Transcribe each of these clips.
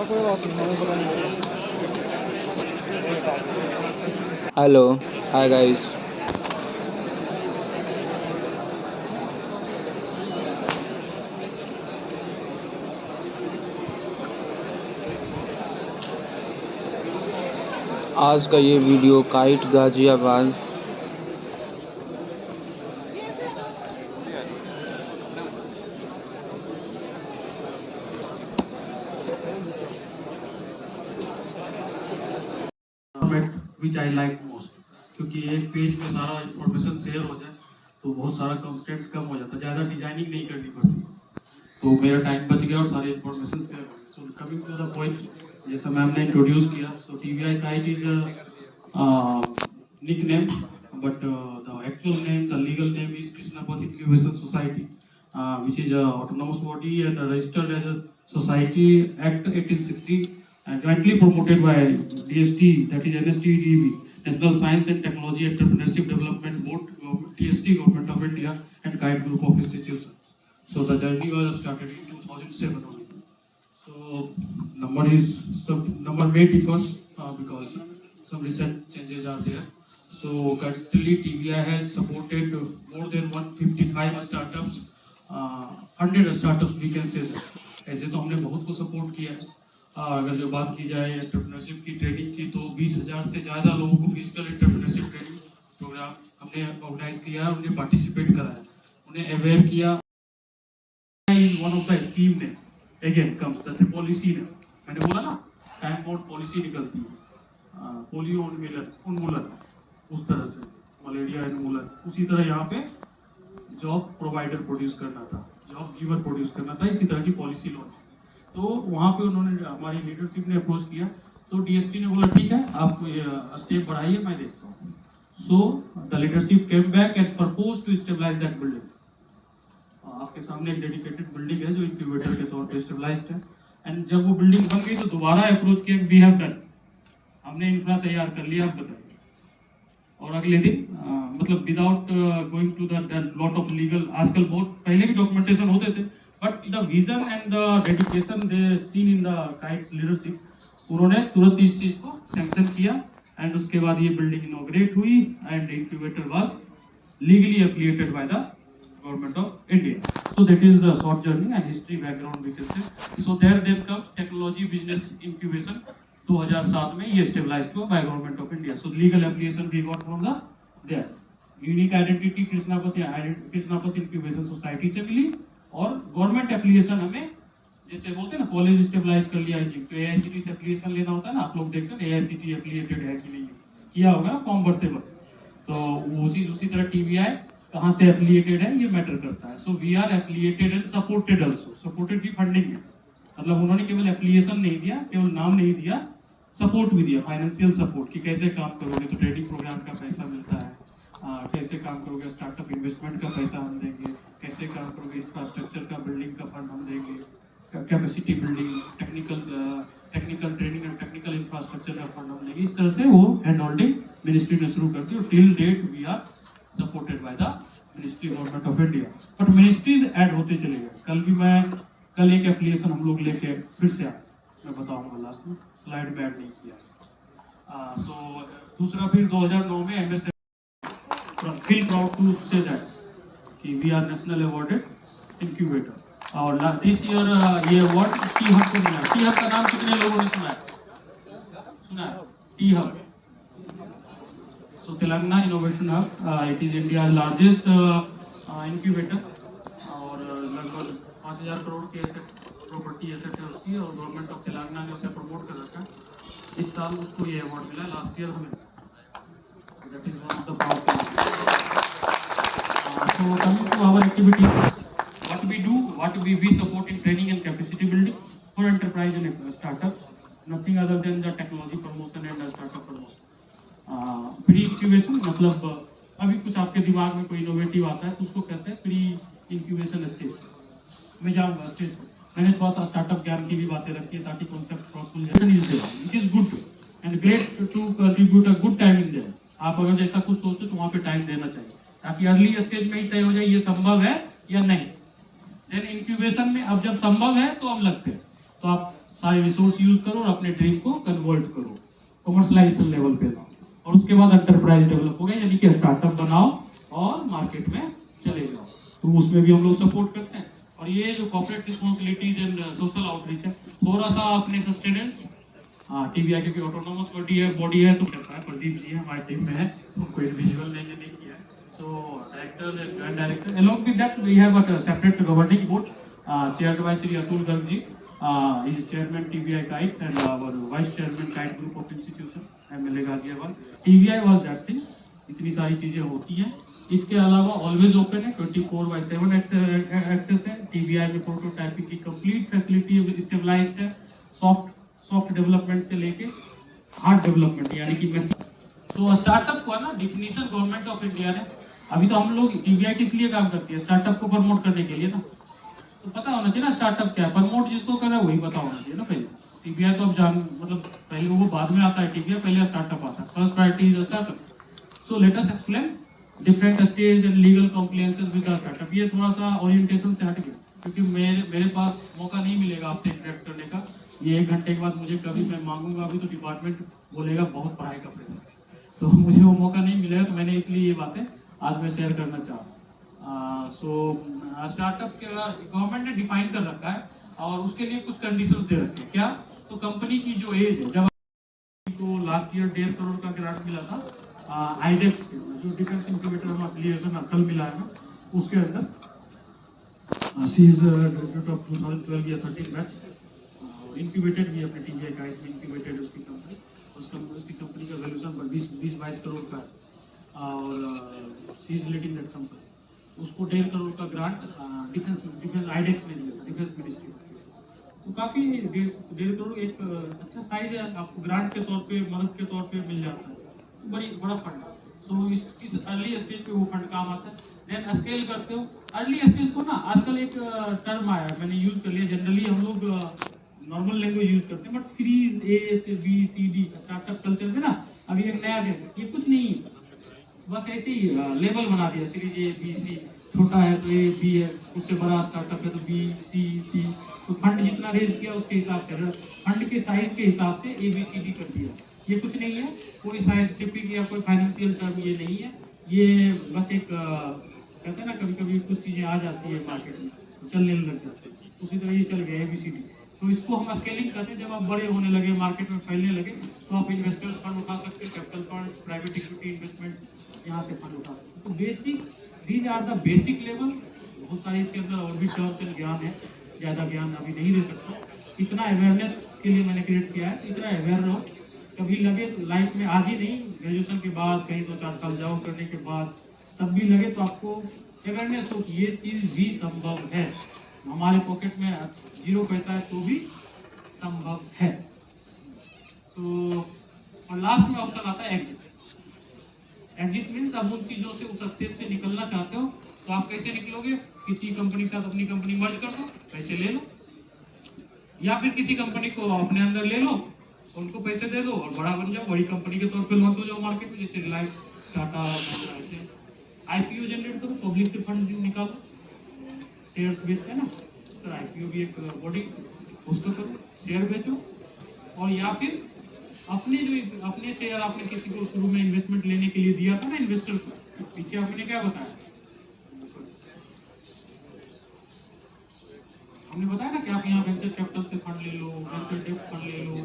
कोई बात नहीं, हमें पता नहीं। Hello, hi guys. आज का ये video kite Ghaziabad which I like most, क्योंकि एक पेज में सारा इंफॉर्मेशन शेयर हो जाए तो बहुत सारा कंस्टेंट कम हो जाता है, ज़्यादा डिजाइनिंग नहीं करनी पड़ती, तो मेरा टाइम बच गया और सारे इंफॉर्मेशन शेयर हो गए। So coming to the point, जैसा मैम ने इंट्रोड्यूस किया, so TBI KIIT is nick name, but the actual name, the legal name is Krishnapath incubation society, which is a autonomous body and registered as a society act 1860, jointly promoted by DST, that is NSTDB, National Science and Technology Entrepreneurship Development Board, TST, Government of India, and Kite Group of Institutions. So the journey was started in 2007 only. So number may differs because some recent changes are there. So currently TVI has supported more than 155 startups, 100 startups we can say that. ऐसे तो हमने बहुत को support किया है। अगर जो बात की जाए एंटरप्रेन्योरशिप की ट्रेनिंग की, तो 20,000 से ज़्यादा लोगों को फिजिकल एंटरप्रेन्योरशिप ट्रेनिंग प्रोग्राम हमने ऑर्गेनाइज किया है, उन्हें पार्टिसिपेट कराया, उन्हें अवेयर किया। वन ऑफ द स्कीम ने अगेन कम्स द पॉलिसी ने, मैंने बोला ना टाइम बाउंड पॉलिसी निकलती है, पोलियो उन्मूलन, उस तरह से मलेरिया उन्मूलन, उसी तरह यहाँ पे जॉब प्रोवाइडर प्रोड्यूस करना था, जॉब गिवर प्रोड्यूस करना था, इसी तरह की पॉलिसी लॉन्च। तो वहाँ पे उन्होंने, हमारी लीडरशिप ने अप्रोच किया, तो डीएसटी ने बोला ठीक है, आप स्टेप बढ़ाइए, मैं देखता हूँ। So the leadership came back and propose to stabilize that building. आपके सामने एक डेडिकेटेड बिल्डिंग है जो इंक्यूबेटर के तौर पे स्टेबलाइज्ड है, एंड जब वो बिल्डिंग बन गई तो दोबारा अप्रोच किया, वी हैव डन, हमने इंफ्रा तैयार कर लिया, आप बताइए। और अगले दिन मतलब without going to the lot of legal, आजकल बहुत पहले भी डॉक्यूमेंटेशन होते थे, but the vision and the dedication they seen in the kite leadership, उन्होंने तुरंत इस चीज को सैंक्शन किया, एंड उसके बाद ये बिल्डिंग इनॉग्रेट हुई and incubator was legally affiliated by the Government of India. So that is the short journey and history background we can say. So there then comes technology business incubation. 2007 में ये stabilized हुआ by Government of India. So legal affiliation we got from the there. Unique identity कृष्णापथ incubation society से मिली, और government affiliation हमें, जैसे बोलते हैं ना कॉलेज स्टेबलाइज कर लिया, तो एआईसीटी से एफिलिएशन लेना होता है ना, आप लोग देखते हैं एआईसीटी एफिलिएटेड है कि नहीं, किया होगा ना फॉर्म भरते वक्त, तो वो चीज उसी तरह टीवीआई कहाँ से एफिलिएटेड है ये मैटर करता है। So we are affiliated and supported also, supported भी फंडिंग में, मतलब उन्होंने केवल एफिलिएशन नहीं दिया, केवल नाम नहीं दिया, सपोर्ट भी दिया, फाइनेंशियल सपोर्ट, कि कैसे काम करोगे तो ट्रेनिंग प्रोग्राम का पैसा मिलता है, कैसे काम करोगे स्टार्टअप इन्वेस्टमेंट का पैसा हम देंगे, कैसे काम करोगे इंफ्रास्ट्रक्चर का बिल्डिंग का फंड हम देंगे, capacity building, technical training and technical infrastructure का फंड हम देंगे। इस तरह से वो हैंड होल्डिंग मिनिस्ट्री ने शुरू कर दी, और till date we are supported by the ministry government of India, but ministries add होते चले गए। कल एक एफिलिएशन हम लोग लेके फिर से आए, मैं बताऊंगा लास्ट में, स्लाइड में ऐड नहीं किया। सो दूसरा फिर 2009 में एमएस feel proud to say that कि we are national awarded incubator, और दिस ईयर ये अवार्ड टी हब को मिला। टी हब का नाम कितने लोगों ने सुना है? T hub, so Telangana Innovation Hub, it is India's largest incubator, और लगभग 5,000 करोड़ की प्रॉपर्टी एसेट है उसकी, और गवर्नमेंट ऑफ तेलंगाना ने उसे प्रमोट कर रखा है। इस साल उसको ये अवार्ड मिला, लास्ट ईयर हमें, that is one of the proud things. So coming to our activities, what we support in training and capacity building for enterprise and startups, nothing other than the technology promotion and startup promotion. Pre incubation मतलब अभी कुछ आपके दिमाग में कोई innovative आता है तो उसको कहते हैं प्री इंक्यूबेशन स्टेज। मैं जाऊंगा स्टेज पर, मैंने थोड़ा सा स्टार्टअप ज्ञान की भी बातें रखी है ताकि कॉन्सेप्ट खुल जाए। It is good and great to contribute a good time in there. आप अगर जैसा कुछ सोचते तो वहाँ पे टाइम देना चाहिए ताकि अर्ली स्टेज में ही तय हो जाए ये संभव है या नहीं। देन इंक्यूबेशन में अब जब संभव है तो अब लगते हैं, तो आप सारे रिसोर्स यूज करो और अपने ड्रीम को कन्वर्ट करो, कमर्शलाइजेशन लेवल पे लाओ, और उसके बाद एंटरप्राइज डेवलप हो गया, यानी कि स्टार्टअप बनाओ और मार्केट में चले जाओ। तो उसमें भी हम लोग सपोर्ट करते हैं। और ये जो corporate responsibilities and social outreach है, थोड़ा सा अपने सस्टेनेंस, हाँ टीबीआई क्योंकि ऑटोनोमस बॉडी है तो करता है। प्रदीप जी हमारी टीम में है, उनको इंडिविजुअल नहीं किया है। So director and joint director, along with that we have a separate governing board chaired by Sri Atul Garg ji. He is chairman TBI Kite and our vice chairman Kite Group of Institution MLA Ghaziabad. TBI was that thing, इतनी सारी चीजें होती हैं। इसके अलावा always open है, 24/7 access है। TBI में प्रोटोटाइपिंग की कंप्लीट फैसिलिटी स्टेबलाइज्ड है, सॉफ्ट डेवलपमेंट से लेके हार्ड डेवलपमेंट, यानी कि मैं तो स्टार्टअप को ना डिफिनीशन गवर्नमेंट ऑफ इंडिया ने, अभी तो हम लोग टीबीआई किस लिए काम करती है, स्टार्टअप को प्रमोट करने के लिए ना, तो पता होना चाहिए ना स्टार्टअप क्या है, प्रमोट जिसको कर रहा है वही पता होना चाहिए ना पहले। टीबीआई तो अब जान मतलब पहले वो बाद में आता है, टीबीआई पहले स्टार्टअप आता है, first priority is startup. So let us explain different stage and legal compliances with the startup. ये थोड़ा सा ओरिएंटेशन से हट गया क्योंकि मेरे पास मौका नहीं मिलेगा आपसे इंटरेक्ट करने का। ये 1 घंटे के बाद मुझे कभी मैं मांगूंगा अभी तो डिपार्टमेंट बोलेगा बहुत पढ़ाई का प्रेशर है, तो मुझे वो मौका नहीं मिलेगा, तो मैंने इसलिए ये बातें आज मैं शेयर करना चाहता हूँ। सो स्टार्टअप के गवर्नमेंट ने डिफाइन कर रखा है और उसके लिए कुछ कंडीशंस दे रखे हैं। क्या? तो कंपनी की जो एज है, जब तो लास्ट ईयर 1.5 करोड़ का ग्रांट मिला था आईडेक्स के, जो डिफेंस इंक्यूबेटर एफिलिएशन कल मिला है ना, उसके अंदर सी इज ग्रेजुएट ऑफ 2012 या 13 बैच, इंक्यूबेटेड भी अपने टीबीआई का इंक्यूबेटेड उसकी कंपनी, उसकी कंपनी का वैल्यूएशन 20-22 करोड़ का है और सी इज लीडिंग दैट कंपनी। उसको 1.5 करोड़ का ग्रांट डिफेंस आईडेक्स ने दिया था, डिफेंस मिनिस्ट्री। तो काफी 1.5 करोड़ एक अच्छा साइज है, आपको ग्रांट के तौर पे मदद के तौर पे मिल जाता है, तो बड़ा फंड है। सो इस अर्ली स्टेज पे वो फंड काम आता है। देन स्केल करते हो अर्ली स्टेज को ना, आजकल एक टर्म आया है, मैंने यूज कर लिया, जनरली हम लोग नॉर्मल लैंग्वेज यूज करते हैं, बट सीरीज ए से B C D startup culture में ना अभी एक नया है, ये कुछ नहीं है, बस ऐसे ही लेवल बना दिया, सीरीज ए बी सी, छोटा है तो ए बी है, उससे बड़ा स्टार्टअप है तो बी सी डी, तो फंड जितना रेज किया उसके हिसाब से, फंड के साइज के हिसाब से ए बी सी डी कर दिया। ये कुछ नहीं है, कोई साइंटिफिक या कोई फाइनेंशियल टर्म ये नहीं है, ये बस एक कहते हैं ना कभी कभी कुछ चीजें आ जाती है मार्केट में तो चलने लग जाते हैं, उसी तरह ये चल गया ABCD। तो इसको हम स्केलिंग करते हैं, जब आप बड़े होने लगे, मार्केट में फैलने लगे, तो आप इन्वेस्टर्स फंड उठा सकते हैं, capital funds, private equity investment, यहाँ से फंड उठा सकते हैं। तो basic, these are the basic level. बहुत सारे इसके अंदर और भी टर्म्स एंड ज्ञान है, ज़्यादा ज्ञान अभी नहीं दे सकता, इतना अवेयरनेस के लिए मैंने क्रिएट किया है, इतना अवेयर रहो। कभी लगे तो लाइफ में, आज ही नहीं, ग्रेजुएशन के बाद कहीं 2-4 साल जॉब करने के बाद, तब भी लगे तो आपको अवेयरनेस हो कि ये चीज़ भी संभव है, हमारे पॉकेट में 0 पैसा है तो भी संभव है। सो और लास्ट में ऑप्शन आता है एग्जिट। एग्जिट मीन्स आप उन चीज़ों से, उस स्टेज से निकलना चाहते हो, तो आप कैसे निकलोगे? किसी कंपनी के साथ अपनी कंपनी मर्ज कर दो, पैसे ले लो, या फिर किसी कंपनी को अपने अंदर ले लो, उनको पैसे दे दो और बड़ा बन जाओ, बड़ी कंपनी के तौर पे लॉन्च हो जाओ मार्केट में, जैसे रिलायंस, टाटा, ऐसे आईपीओ जनरेट करो, पब्लिक से फंड निकालो, शेयर्स बेचते हैं ना, इस तरह आईपीओ भी एक बॉडी, उसको करो, शेयर बेचो, और या फिर अपने शेयर आपने किसी को शुरू में इन्वेस्टमेंट लेने के लिए दिया था ना इन्वेस्टर को, पीछे आपने क्या बताया, हमने बताया ना कि आप यहाँ वेंचर कैपिटल से फंड ले लो, वेंचर डेब्ट फंड ले लो,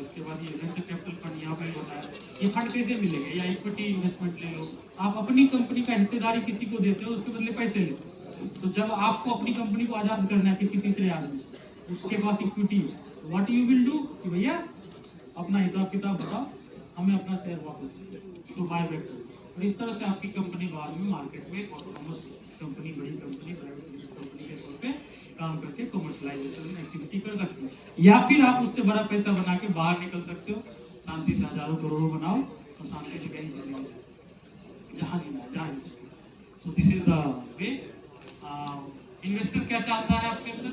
इसके बाद ये वेंचर कैपिटल फंड यहाँ पे बताया, ये फंड कैसे मिलेगा, या इक्विटी इन्वेस्टमेंट ले लो, आप अपनी कंपनी का हिस्सेदारी किसी को देते हो, उसके बदले पैसे लेते हो। तो जब आपको अपनी कंपनी को आजाद करना है किसी तीसरे आदमी से, उसके पास इक्विटी है, व्हाट यू विल डू कि भैया अपना हिसाब किताब बताओ, हमें अपना शेयर वापस, सो बाय बैक करो। और इस तरह से आपकी कंपनी बाद में मार्केट में ऑटोनोमस कंपनी, बड़ी कंपनी, प्राइवेट कंपनी के तौर पे काम करके कमर्शलाइजेशन एक्टिविटी कर सकते हो, या फिर आप उससे बड़ा पैसा बना के बाहर निकल सकते हो, शांति से हजारों करोड़ों बनाओ और शांति से कहीं जिंदगी जहाँ जीना है जहाँ। So this is the way. Investor क्या चाहता है आपके अंदर?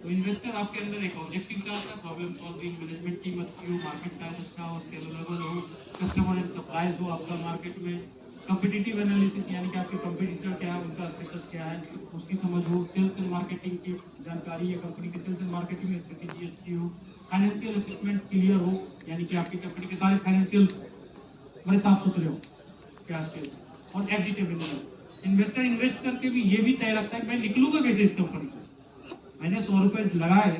तो इन्वेस्टर आपके अंदर एक ऑब्जेक्टिव चाहता है, प्रॉब्लम सॉल्विंग, मैनेजमेंट टीम अच्छी हो, मार्केट साइज अच्छा हो, स्केलेबल हो, कस्टमर एंड सप्लाईज हो आपका मार्केट में, कॉम्पिटिटिव एनालिसिस यानी कि आपके कॉम्पिटिटर क्या है, उनका स्टेटस क्या है, उसकी समझ हो, सेल्स एंड मार्केटिंग की जानकारी है, कंपनी की सेल्स एंड मार्केटिंग में स्ट्रेटेजी अच्छी हो, फाइनेंशियल असेसमेंट क्लियर हो, यानी कि आपकी कंपनी के सारे फाइनेंशियल्स बड़े साफ सुथरे हो, क्या स्टेज है, और एग्जिटेबल हो। इन्वेस्टर इन्वेस्ट करके भी ये भी तय रखता है कि मैं निकलूंगा कैसे इस कंपनी से। मैंने 100 रुपए लगाए,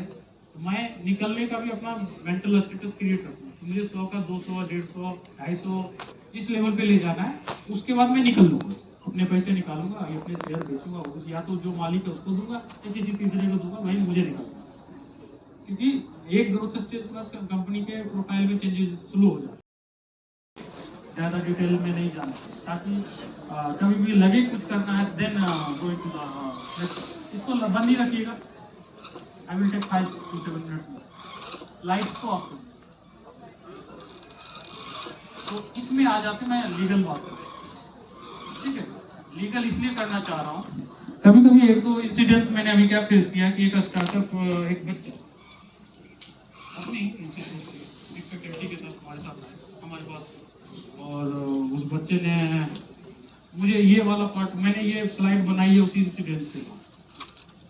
तो मैं निकलने का भी अपना मेंटल स्टेटस क्रिएट रखूँ, तो मुझे 100 का 200, 150, 250 जिस लेवल पे ले जाना है, उसके बाद मैं निकल लूंगा, अपने पैसे निकालूंगा या अपने शेयर बेचूंगा, या तो जो मालिक है उसको दूंगा या किसी तीसरे को दूंगा, वही मुझे निकलना। क्योंकि एक ग्रोथ स्टेज के बाद कंपनी के प्रोफाइल में चेंजेस शुरू हो जाए। ज़्यादा डिटेल में नहीं जाना, ताकि कभी भी लगे कुछ करना है, देन गो इनटू द इसको बंद ही रखिएगा। I will take 5 to 7 minute. Lights को ऑफ करो। तो इसमें आ जाते मैं लीगल बात करूँ, ठीक है। लीगल इसलिए करना चाह रहा हूँ, कभी कभी एक दो इंसिडेंट्स मैंने अभी क्या फेस किया कि एक स्टार्टअप, एक बच्चा अपनी इंस्टीट्यूट से एक फैकल्टी के साथ हमारे साथ आए हमारे पास, और उस बच्चे ने मुझे ये वाला पार्ट, मैंने ये स्लाइड बनाई है उसी इंसिडेंट के बाद,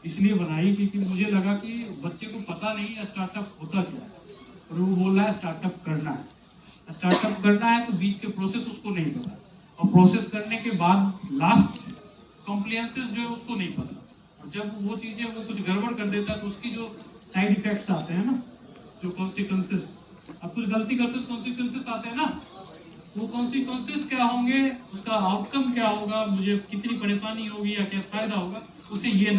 इसलिए बनाई क्योंकि मुझे लगा कि बच्चे को पता नहीं है स्टार्टअप होता क्या है, और वो बोल रहा है स्टार्टअप करना है। स्टार्टअप करना है तो बीच के प्रोसेस उसको नहीं पता, और प्रोसेस करने के बाद लास्ट कॉम्प्लियंसेस जो है उसको नहीं पता, और जब वो चीज़ें वो कुछ गड़बड़ कर देता है तो उसकी जो साइड इफेक्ट्स आते हैं ना, जो कॉन्सिक्वेंसेस, अब कुछ गलती करते तो कॉन्सिक्वेंसेस आते हैं ना, वो कॉन्सिक्वेंसेस क्या होंगे, उसका आउटकम क्या होगा, मुझे कितनी परेशानी होगी या क्या फायदा होगा, उसे ये